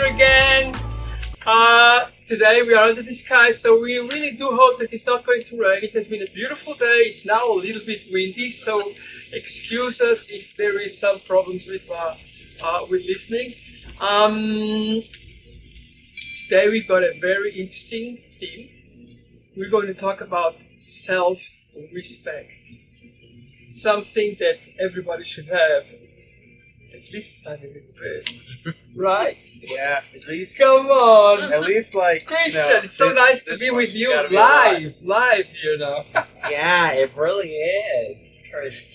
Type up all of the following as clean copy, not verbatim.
here again. Today we are under the sky, so we really do hope that it's not going to rain. It has been a beautiful day. It's now a little bit windy, so excuse us if there is some problems with listening. Today we got a very interesting theme. We're going to talk about self-respect. Something that everybody should have. At least a little bit. Right? Yeah, at least. Come on! At least, like. Christian, it's so nice to be with you live here now. Yeah, it really is.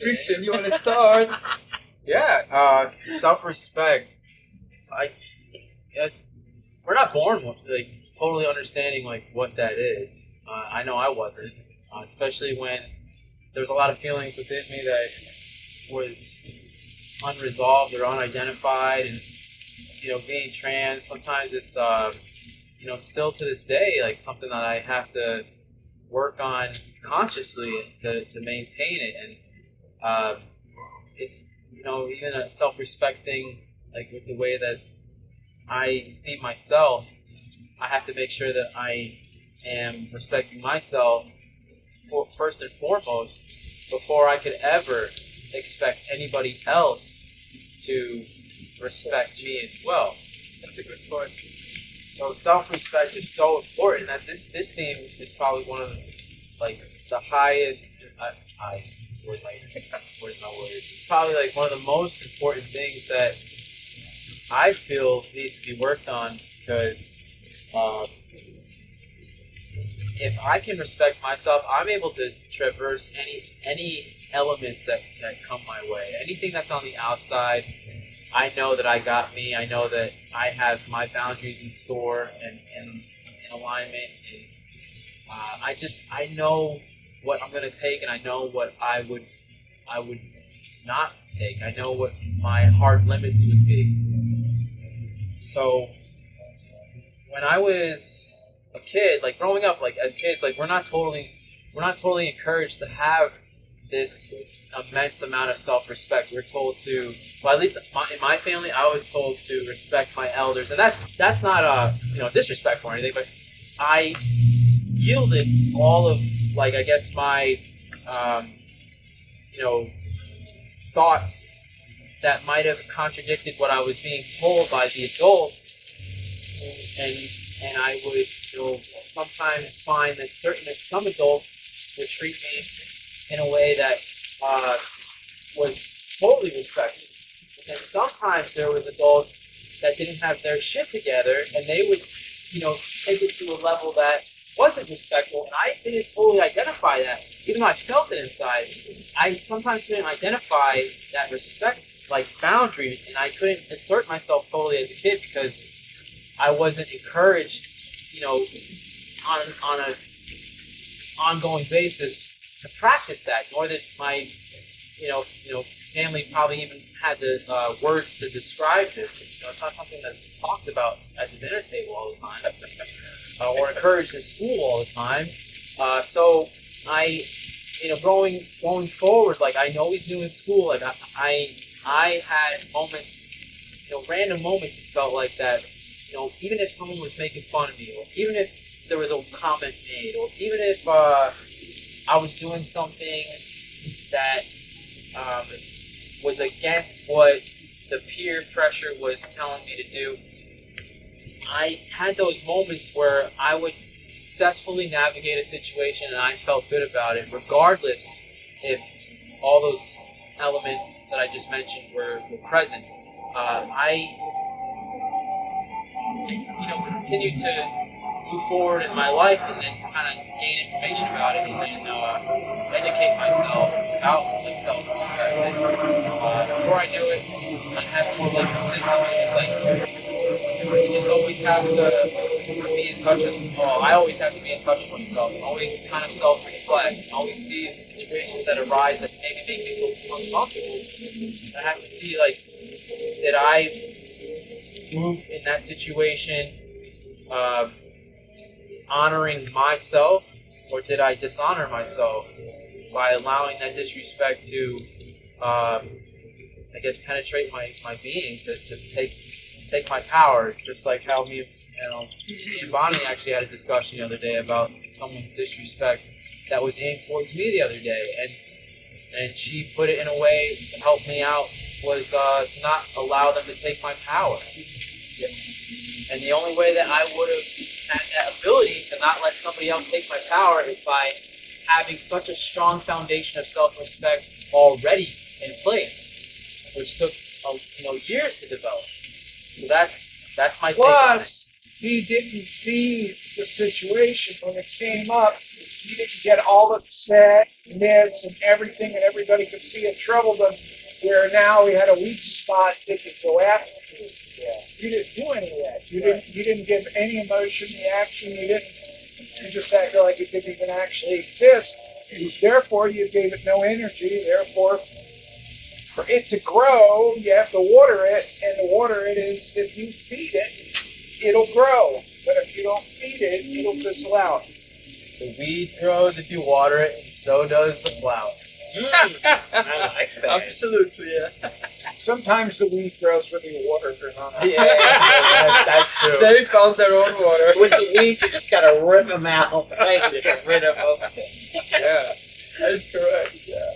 Christian, you want to start? Yeah, self-respect. Guess we're not born with, like, totally understanding, like, what that is. I know I wasn't, especially when there was a lot of feelings within me that was unresolved or unidentified, and being trans, sometimes it's still to this day like something that I have to work on consciously to maintain it. And it's even a self-respect thing, like with the way that I see myself. I have to make sure that I am respecting myself first and foremost before I could ever expect anybody else to respect me as well. That's a good point. So self-respect is so important that this theme is probably one of the highest. Where's my words? It's probably like one of the most important things that I feel needs to be worked on, because if I can respect myself, I'm able to traverse any elements that come my way. Anything that's on the outside, I know that I got me. I know that I have my boundaries in store and in alignment. And I know what I'm going to take, and I know what I would not take. I know what my hard limits would be. So when I was a kid, like growing up, like as kids, like we're not totally encouraged to have this immense amount of self-respect. We're told to, well, at least in my family, I was told to respect my elders, and that's not disrespectful or anything, but I yielded all of, like, I guess my thoughts that might have contradicted what I was being told by the adults, and I would sometimes find that some adults would treat me in a way that was totally respectful. And sometimes there was adults that didn't have their shit together, and they would, take it to a level that wasn't respectful, and I didn't totally identify that. Even though I felt it inside, I sometimes couldn't identify that respect, like, boundary, and I couldn't assert myself totally as a kid because I wasn't encouraged, on an ongoing basis to practice that, nor did my, family probably even had the words to describe this. It's not something that's talked about at the dinner table all the time, or encouraged in school all the time. So I, going forward, like I always knew in school, like I had moments, random moments. It felt like that. Even if someone was making fun of me, or even if there was a comment made, or even if I was doing something that was against what the peer pressure was telling me to do, I had those moments where I would successfully navigate a situation and I felt good about it, regardless if all those elements that I just mentioned were present. I continued to move forward in my life, and then kind of gain information about it, and then educate myself about, like, self-respect. And before I knew it, I had more like a system. It's like you just always have to be in touch with. Well, I always have to be in touch with myself, and always kind of self-reflect, and always see the situations that arise that maybe make me feel uncomfortable. And I have to see, like, did I move in that situation honoring myself, or did I dishonor myself by allowing that disrespect to, I guess, penetrate my being, to take take my power, just like how me and Bonnie actually had a discussion the other day about someone's disrespect that was aimed towards me the other day, and she put it in a way to help me out was to not allow them to take my power. And the only way that I would have had that ability to not let somebody else take my power is by having such a strong foundation of self-respect already in place, which took years to develop. So that's my take on it. Plus, he didn't feed the situation when it came up. He didn't get all upset, and everything, and everybody could see it troubled him. Where now he had a weak spot that could go after you. Yeah. You didn't do any of that. You didn't give any emotion, reaction. You just acted like it didn't even actually exist. Therefore, you gave it no energy. Therefore, for it to grow, you have to water it, and to water it is, if you feed it, it'll grow. But if you don't feed it, it'll fizzle out. The weed grows if you water it, and so does the flower. I like that. Absolutely, yeah. Sometimes the weed grows whether you water it or not. Yeah, That's true. They found their own water. with the weeds, you just gotta rip them out, right? To get rid of them. Yeah. That's correct, yeah.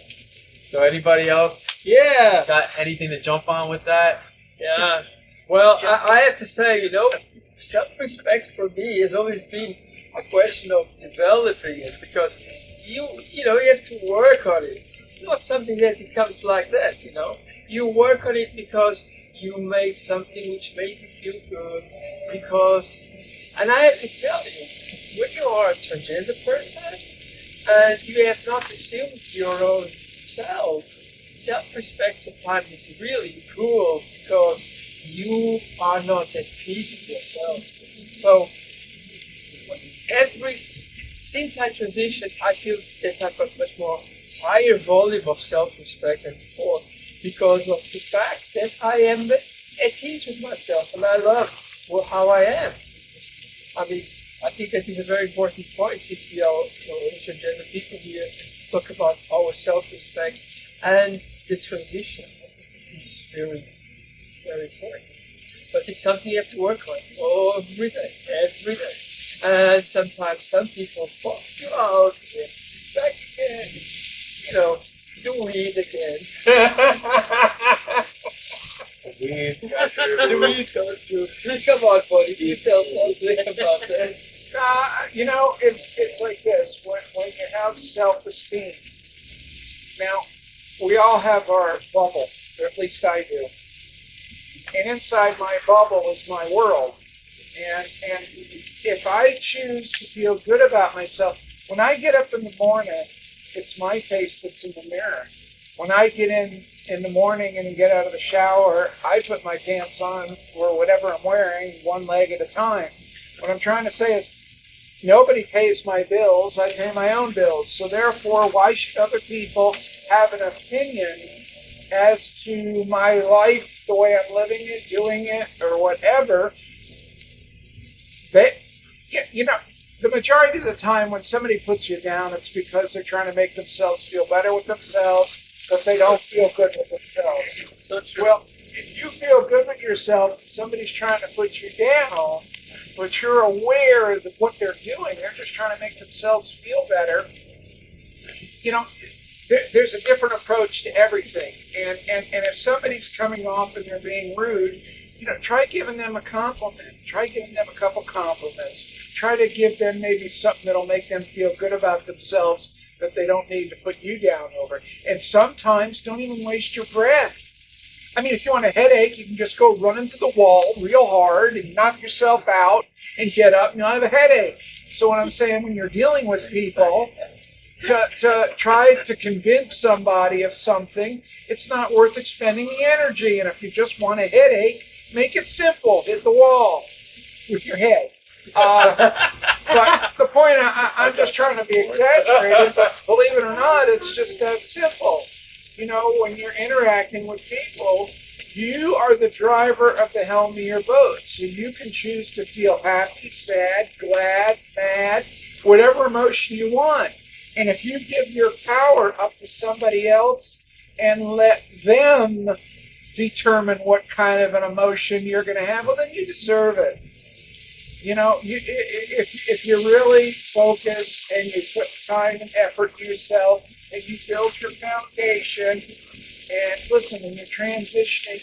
So anybody else Yeah, got anything to jump on with that? yeah. Well, I have to say, self-respect for me has always been a question of developing it, because you have to work on it. It's not something that becomes like that, You work on it because you made something which made you feel good. And I have to tell you, when you are a transgender person and you have not assumed your own self-respect sometimes is really cool, because you are not at peace with yourself. So since I transitioned, I feel that I've got much more higher volume of self-respect than before, because of the fact that I am at ease with myself and I love how I am. I mean, I think that is a very important point, since we are transgender people here, talk about our self-respect, and the transition is very, very important. But it's something you have to work on every day. And sometimes some people box you out, back again, do weed again. The weeds got through. The weed got through. Come on, buddy, can you tell something about that? It's like this. When you have self-esteem, now, we all have our bubble, or at least I do. And inside my bubble is my world. And if I choose to feel good about myself, when I get up in the morning, it's my face that's in the mirror. When I get in the morning and get out of the shower, I put my pants on, or whatever I'm wearing, one leg at a time. What I'm trying to say is, nobody pays my bills, I pay my own bills. So therefore, why should other people have an opinion as to my life, the way I'm living it, doing it, or whatever? The majority of the time when somebody puts you down, it's because they're trying to make themselves feel better with themselves, because they don't feel good with themselves. So true. Well, if you feel good with yourself and somebody's trying to put you down, but you're aware of what they're doing, they're just trying to make themselves feel better, there's a different approach to everything. And if somebody's coming off and they're being rude, try giving them a compliment. Try giving them a couple compliments. Try to give them maybe something that'll make them feel good about themselves, that they don't need to put you down over. And sometimes don't even waste your breath. I mean, if you want a headache, you can just go run into the wall real hard and knock yourself out and get up and you'll have a headache. So what I'm saying, when you're dealing with people, to try to convince somebody of something, it's not worth expending the energy. And if you just want a headache, make it simple. Hit the wall with your head. But the point, I'm just trying to be exaggerated, but believe it or not, it's just that simple. When you're interacting with people, you are the driver of the helm of your boat. So you can choose to feel happy, sad, glad, mad, whatever emotion you want. And if you give your power up to somebody else and let them determine what kind of an emotion you're going to have, well, then you deserve it. You know, if you're really focused and you put time and effort to yourself and you build your foundation, and listen, when you're transitioning,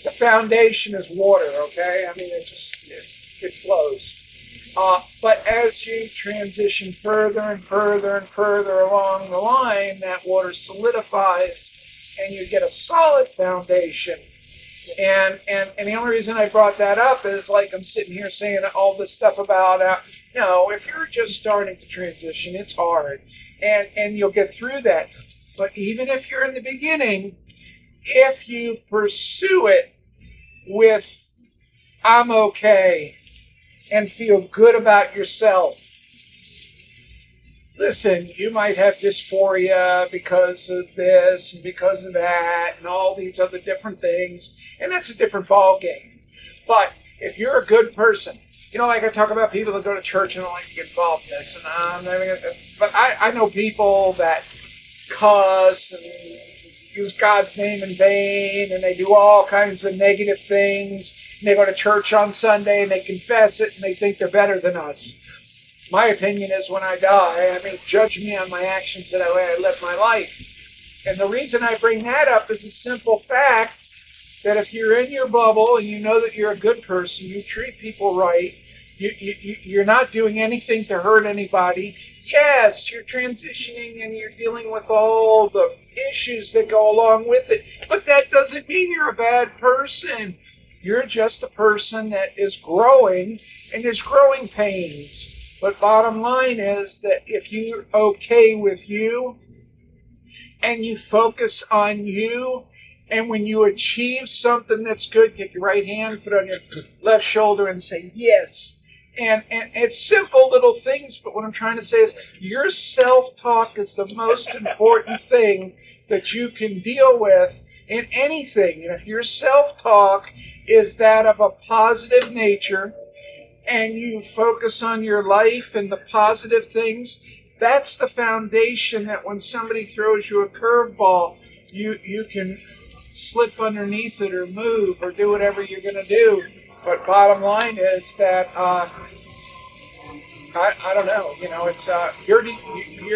the foundation is water, okay? I mean, it flows. But as you transition further and further and further along the line, that water solidifies and you get a solid foundation. And the only reason I brought that up is like I'm sitting here saying all this stuff about, if you're just starting to transition, it's hard. And you'll get through that. But even if you're in the beginning, if you pursue it with, I'm okay, and feel good about yourself. Listen, you might have dysphoria because of this and because of that and all these other different things, and that's a different ball game. But if you're a good person, like I talk about people that go to church and don't like to get involved in this, but I know people that cuss and use God's name in vain, and they do all kinds of negative things. And they go to church on Sunday and they confess it and they think they're better than us. My opinion is when I die, judge me on my actions and the way I live my life. And the reason I bring that up is a simple fact that if you're in your bubble and you know that you're a good person, you treat people right, you're not doing anything to hurt anybody. Yes, you're transitioning and you're dealing with all the issues that go along with it, but that doesn't mean you're a bad person. You're just a person that is growing, and there's growing pains. But bottom line is that if you're okay with you and you focus on you, and when you achieve something that's good, get your right hand, put it on your left shoulder and say yes. And it's simple little things, but what I'm trying to say is your self-talk is the most important thing that you can deal with in anything. And if your self-talk is that of a positive nature and you focus on your life and the positive things, that's the foundation that when somebody throws you a curveball, you can slip underneath it or move or do whatever you're going to do. But bottom line is that I don't know. It's your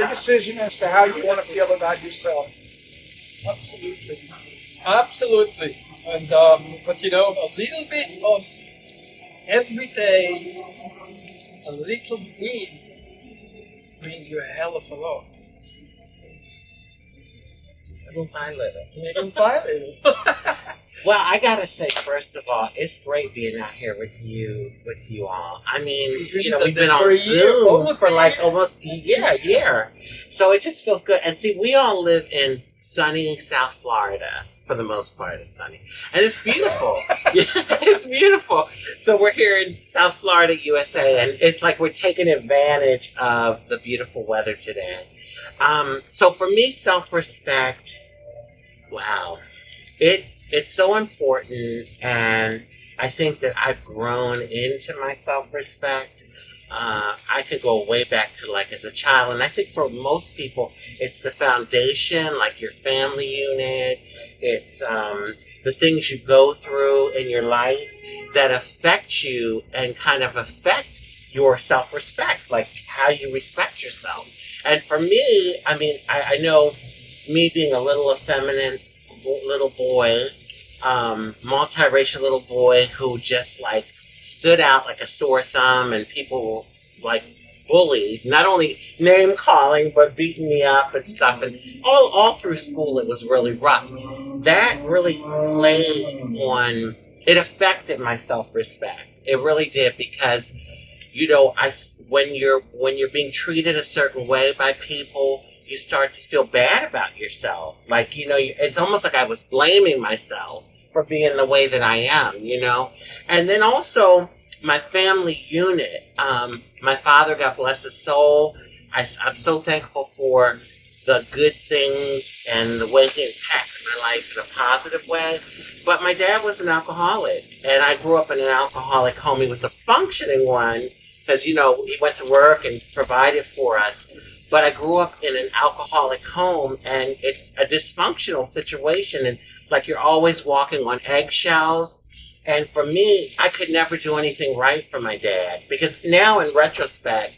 decision as to how you want to feel about yourself. Absolutely. And but a little bit of every day, a little bit brings you a hell of a lot. Little by little. Little by little. Well, I gotta say, first of all, it's great being out here with you all. We've been on Zoom for like almost a year. So it just feels good. And see, we all live in sunny South Florida. For the most part, it's sunny. And it's beautiful. It's beautiful. So we're here in South Florida, USA, and it's like we're taking advantage of the beautiful weather today. So for me, self-respect, wow. It's so important, and I think that I've grown into my self-respect. I could go way back to like as a child, and I think for most people, it's the foundation, like your family unit. It's the things you go through in your life that affect you and kind of affect your self-respect, like how you respect yourself. And for me, I know me being a little effeminate little boy, multiracial little boy who just like stood out like a sore thumb, and people like bullied, not only name calling but beating me up and stuff, and all through school it was really rough. That really it affected my self-respect. It really did, because when you're being treated a certain way by people, you start to feel bad about yourself. Like, it's almost like I was blaming myself for being the way that I am, And then also my family unit. My father, God bless his soul, I'm so thankful for the good things and the way he impacted my life in a positive way. But my dad was an alcoholic, and I grew up in an alcoholic home. He was a functioning one, because, he went to work and provided for us. but I grew up in an alcoholic home, and it's a dysfunctional situation, and like you're always walking on eggshells. And for me, I could never do anything right for my dad, because now in retrospect,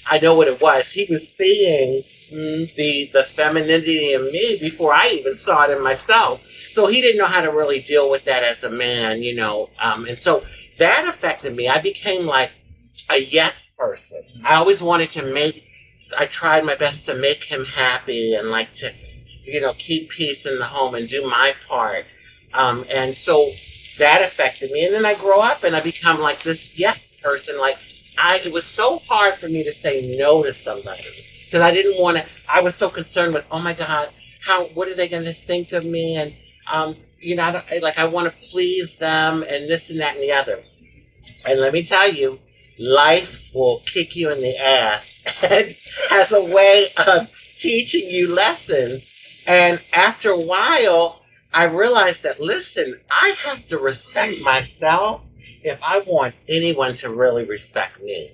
I know what it was. He was seeing the femininity in me before I even saw it in myself. So he didn't know how to really deal with that as a man, and so that affected me. I became like a yes person. I always wanted to I tried my best to make him happy and like to, keep peace in the home and do my part. And so that affected me. And then I grow up and I become like this yes person. Like it was so hard for me to say no to somebody because I didn't want to, I was so concerned with, oh my God, what are they going to think of me? And, I want to please them and this and that and the other. And let me tell you, life will kick you in the ass and has a way of teaching you lessons. And after a while, I realized that, listen, I have to respect myself if I want anyone to really respect me.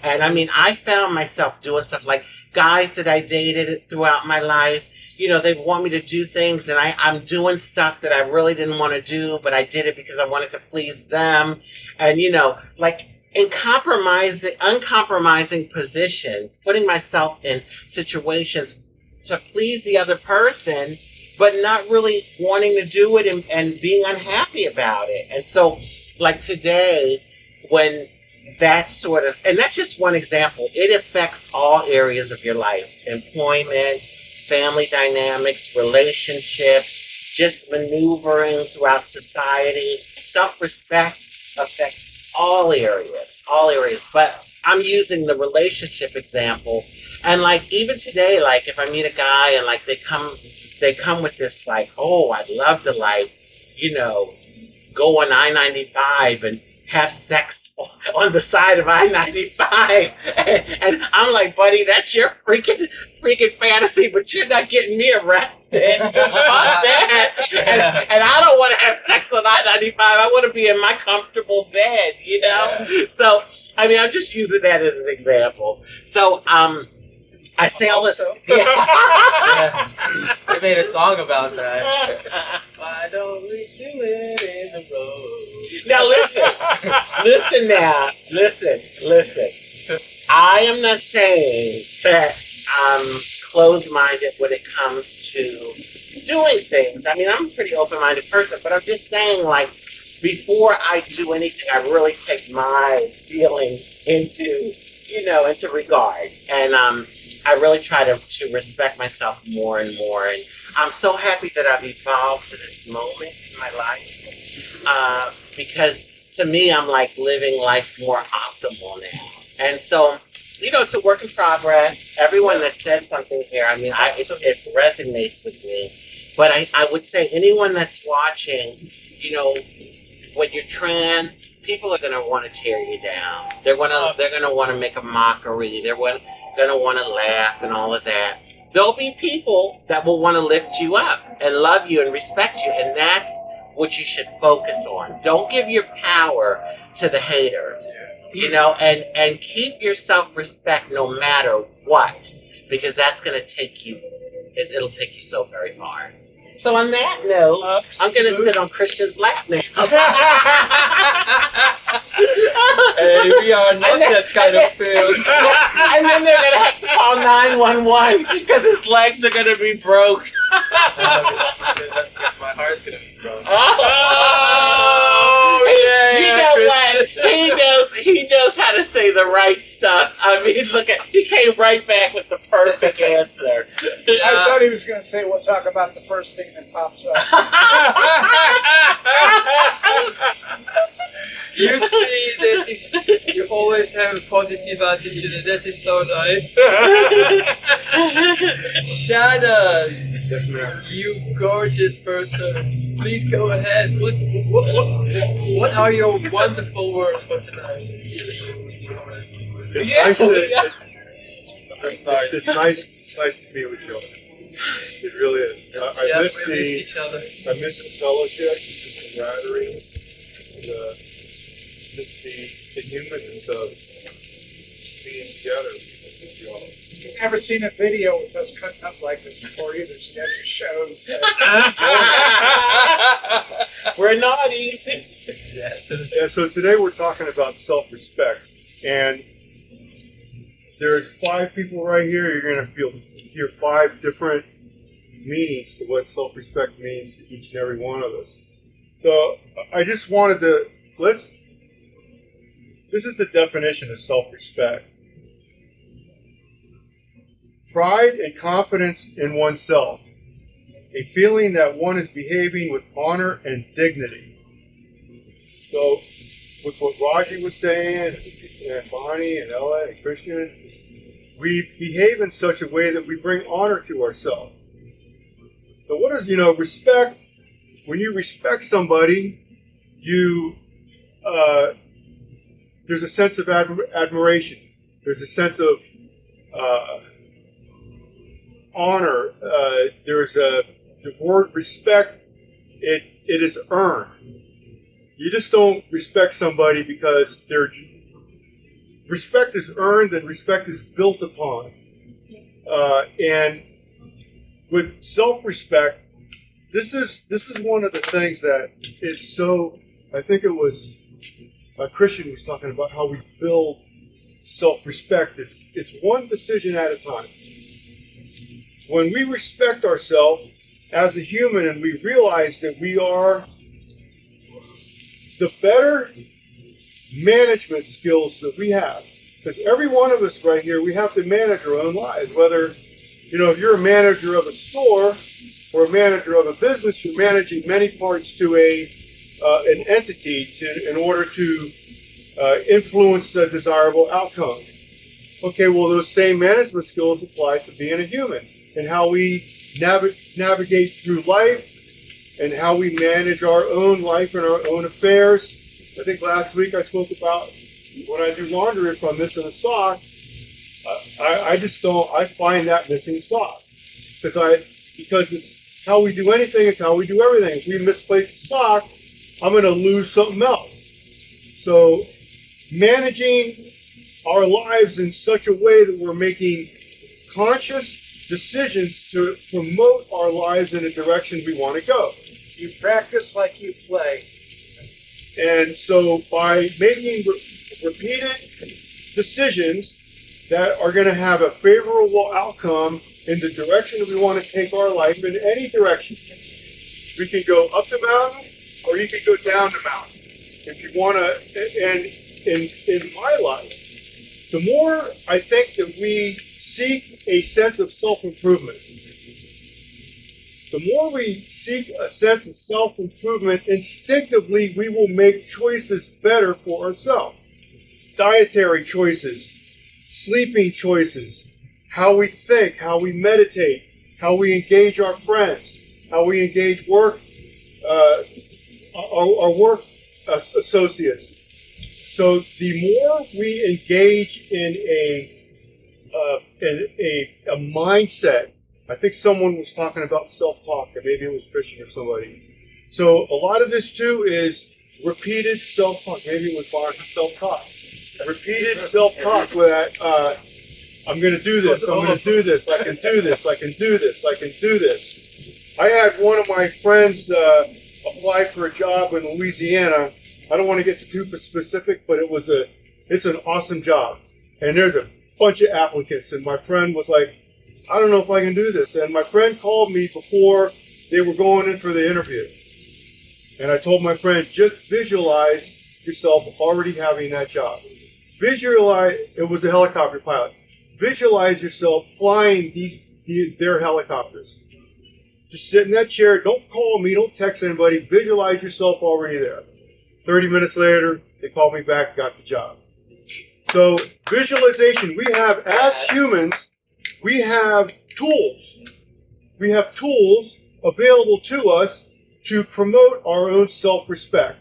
And I mean, I found myself doing stuff like guys that I dated throughout my life, they want me to do things and I'm doing stuff that I really didn't want to do, but I did it because I wanted to please them. And, like in uncompromising positions, putting myself in situations to please the other person, but not really wanting to do it and being unhappy about it. And so, like today, when that's and that's just one example, it affects all areas of your life: employment, family dynamics, relationships, just maneuvering throughout society. Self-respect affects all areas. But I'm using the relationship example. And like even today, like if I meet a guy and like they come with this like, oh, I'd love to like, go on I-95 and have sex on the side of I-95. And I'm like, buddy, that's your freaking fantasy, but you're not getting me arrested. Fuck that. And I don't want to have sex on I-95. I want to be in my comfortable bed, So, I mean, I'm just using that as an example. So, I say all this. Yeah. They made a song about that. Why don't we do it in the road? Now listen. I am not saying that I'm closed-minded when it comes to doing things. I mean, I'm a pretty open-minded person, but I'm just saying, like, before I do anything, I really take my feelings into regard. And I really try to respect myself more and more. And I'm so happy that I've evolved to this moment in my life. Because to me, I'm like living life more optimal now. And so, it's a work in progress. Everyone that said something here, I mean, it resonates with me. But I would say anyone that's watching, when you're trans, people are going to want to tear you down. They're going to want to make a mockery. They're going to want to laugh and all of that. There'll be people that will want to lift you up and love you and respect you, and that's what you should focus on. Don't give your power to the haters, and keep your self-respect no matter what, because that's going to take you, it'll take you so very far. So on that note, I'm going to sit on Christian's lap now. Hey, we are not that kind of film. And then they're going to have to call 911 because his legs are going to be broke. My heart's going to be broken. You know what? He knows how to say the right stuff. I mean, he came right back with the perfect answer. I thought he was going to say, we'll talk about the first thing that pops up. You see, you always have a positive attitude, and that is so nice. Shannon, Yes, ma'am. you gorgeous person. Please go ahead. What are your wonderful words for tonight? It's nice that I'm sorry. it's nice to be with you. It really is. I miss we missed each other. I miss the fellowship, the camaraderie, miss the humanness of being together. With you all. I've never seen a video with us cutting up like this before either, so that just shows that We're naughty. Yeah, so today we're talking about self-respect, and there's 5 people right here. You're going to hear 5 different meanings to what self-respect means to each and every one of us. So I just wanted to, this is the definition of self-respect. Pride and confidence in oneself. A feeling that one is behaving with honor and dignity. So, with what Raji was saying, and Bonnie, and Ella, and Christian, we behave in such a way that we bring honor to ourselves. So what is, respect? When you respect somebody, there's a sense of admiration. There's a sense of honor. The word respect, it is earned. You just don't respect somebody because respect is earned and respect is built upon. And with self-respect, this is one of the things that is so. I think it was Christian who was talking about how we build self-respect. It's one decision at a time. When we respect ourselves as a human and we realize that we are the better management skills that we have, because every one of us right here, we have to manage our own lives. Whether, if you're a manager of a store or a manager of a business, you're managing many parts to an entity in order to influence a desirable outcome. Okay, well, those same management skills apply to being a human and how we navigate through life and how we manage our own life and our own affairs. I think last week I spoke about when I do laundry, if I'm missing a sock, I find that missing sock. Because it's how we do anything, it's how we do everything. If we misplace a sock, I'm going to lose something else. So managing our lives in such a way that we're making conscious decisions to promote our lives in a direction we want to go. You practice like you play. And so by making repeated decisions that are going to have a favorable outcome in the direction that we want to take our life, in any direction. We can go up the mountain or you can go down the mountain. If you want to, and in my life, the more I think that we seek a sense of self-improvement, the more we seek a sense of self-improvement, instinctively we will make choices better for ourselves. Dietary choices, sleeping choices, how we think, how we meditate, how we engage our friends, how we engage our work associates. So the more we engage in a mindset, I think someone was talking about self-talk, and maybe it was Christian or somebody. So a lot of this too is repeated self-talk. Maybe it was Bonnie, self-talk. Repeated self-talk with I'm going to do this, I'm going to do this, I can do this, I can do this, I can do this. I had one of my friends apply for a job in Louisiana. I don't want to get too specific, but it's an awesome job. And there's a bunch of applicants, and my friend was like, I don't know if I can do this. And my friend called me before they were going in for the interview. And I told my friend, just visualize yourself already having that job. Visualize, it was a helicopter pilot. Visualize yourself flying their helicopters. Just sit in that chair, don't call me, don't text anybody, visualize yourself already there. 30 minutes later, they called me back, got the job. So visualization, we have, as humans, we have tools. We have tools available to us to promote our own self-respect.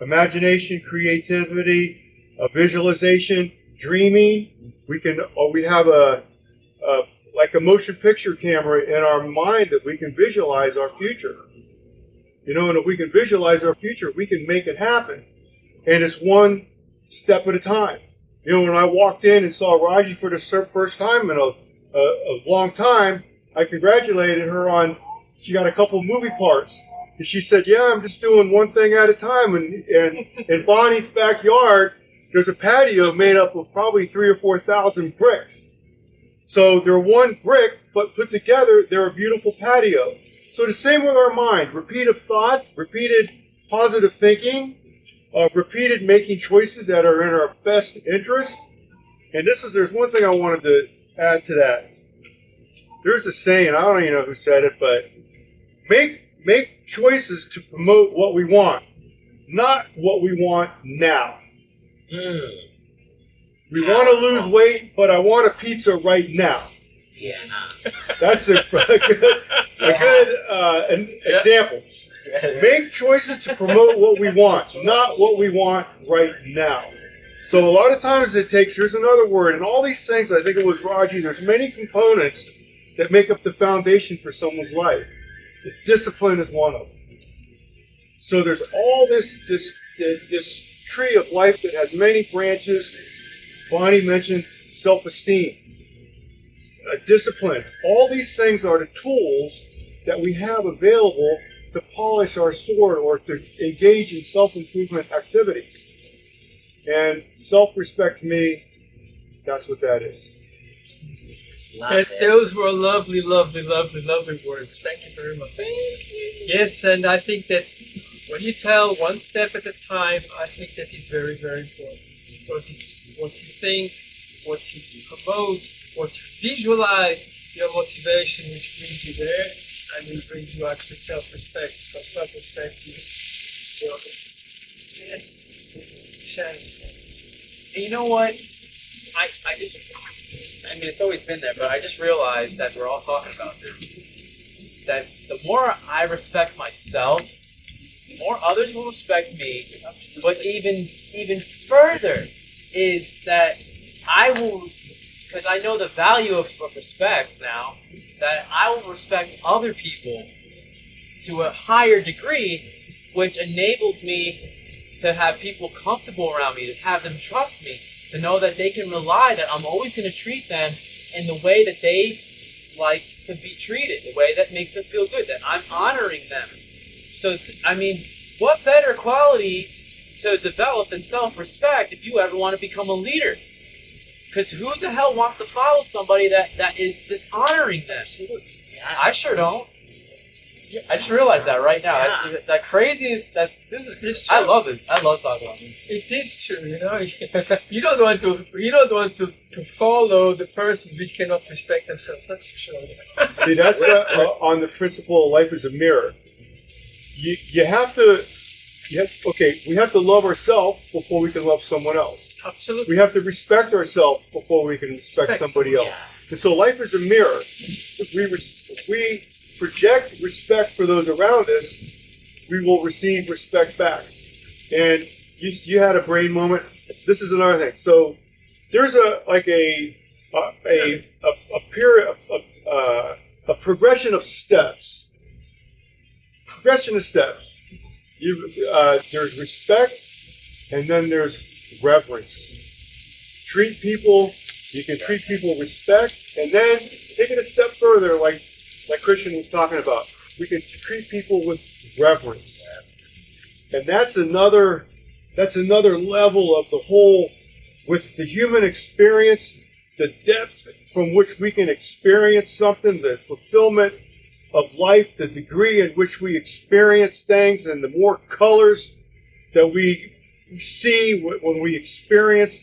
Imagination, creativity, visualization, dreaming. We have like a motion picture camera in our mind that we can visualize our future. And if we can visualize our future, we can make it happen. And it's one step at a time. You know, when I walked in and saw Raji for the first time in a long time, I congratulated her on, she got a couple movie parts. And she said, yeah, I'm just doing one thing at a time. And in Bonnie's backyard, there's a patio made up of probably 3,000 or 4,000 bricks. So they're one brick, but put together, they're a beautiful patio. So the same with our mind. Repeated thought, repeated positive thinking, repeated making choices that are in our best interest. And there's one thing I wanted to add to that. There's a saying, I don't even know who said it, but make choices to promote what we want, not what we want now. We want to lose weight, but I want a pizza right now. Yeah. That's a good example. Make choices to promote what we want, not what we want right now. So a lot of times here's another word, and all these things, I think it was Raji, there's many components that make up the foundation for someone's life. The discipline is one of them. So there's all this tree of life that has many branches. Bonnie mentioned self-esteem, discipline. All these things are the tools that we have available to polish our sword or to engage in self-improvement activities. And self-respect to me, that's what that is. Those were lovely, lovely, lovely, lovely words. Thank you very much. Yes, and I think that when you tell one step at a time, I think that is very, very important. Because it's what you think, what you promote, what you visualize, your motivation, which brings you there, and it brings you actually self-respect. Because self-respect is the honest. Yes. Shannon. And you know what? I mean, it's always been there, but I just realized as we're all talking about this, that the more I respect myself, the more others will respect me. But even further is that I will, because I know the value of respect now, that I will respect other people to a higher degree, which enables me to have people comfortable around me, to have them trust me, to know that they can rely that I'm always going to treat them in the way that they like to be treated, the way that makes them feel good, that I'm honoring them. So, I mean, what better qualities to develop than self-respect if you ever want to become a leader? Because who the hell wants to follow somebody that is dishonoring them? Yes. I sure don't. I just realized that right now. Yeah. That craziest. I love it. I love talking about this. It is true, you know. You don't want to follow the persons which cannot respect themselves. That's for sure. See, that's on the principle of life is a mirror. We have to love ourselves before we can love someone else. Absolutely. We have to respect ourselves before we can respect somebody else. And so life is a mirror. If we project respect for those around us, we will receive respect back. And you had a brain moment. This is another thing. So there's a period, a progression of steps. There's respect, and then there's reverence. You can treat people with respect, and then take it a step further, like Christian was talking about. We can treat people with reverence. And that's another level of the whole, with the human experience, the depth from which we can experience something, the fulfillment of life, the degree in which we experience things, and the more colors that we see when we experience.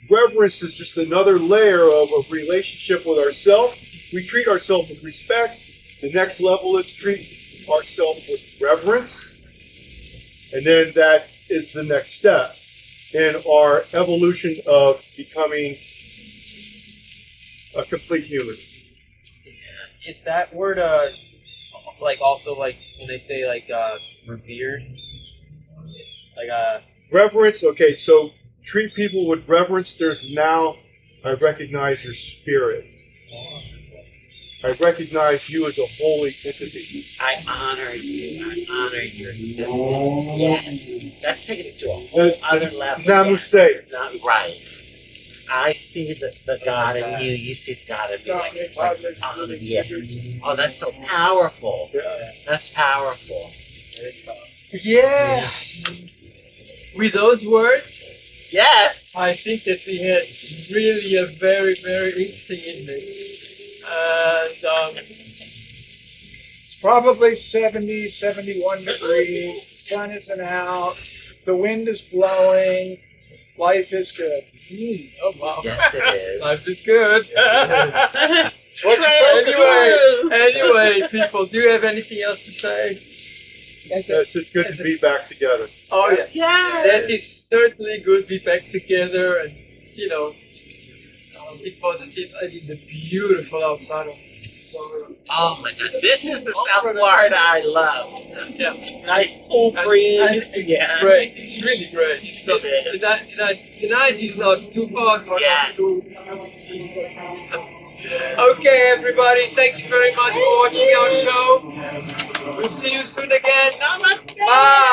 Reverence is just another layer of a relationship with ourselves. We treat ourselves with respect. The next level is treat ourselves with reverence. And then that is the next step in our evolution of becoming a complete human. Is that word also when they say revered? Reverence, okay, so treat people with reverence. There's now, I recognize your spirit. I recognize you as a holy entity. I honor you. I honor your existence. Yes. That's taking it to a whole other level. Namaste. Not right. I see the God in you. You see the God in me. Like, it's like, yeah. Oh, that's so powerful. Yeah. That's powerful. Yeah. With those words, Yes. I think that we had really a very, very interesting evening. And It's probably 70, 71 degrees. The sun isn't out. The wind is blowing. Life is good. oh wow. Yes, it is. Life is good. Anyway, people, do you have anything else to say? Yes, it's good to be back together. Oh yeah. Yes. That is certainly good to be back together and, be positive. I mean, the beautiful outside of Florida. Oh my God, this is the South Florida I love. Yeah. Nice cool breeze. And it's great. It's really great. It's not, It is. tonight is not too hot, but Yes. not too. Okay, everybody. Thank you very much for watching our show. We'll see you soon again. Namaste. Bye.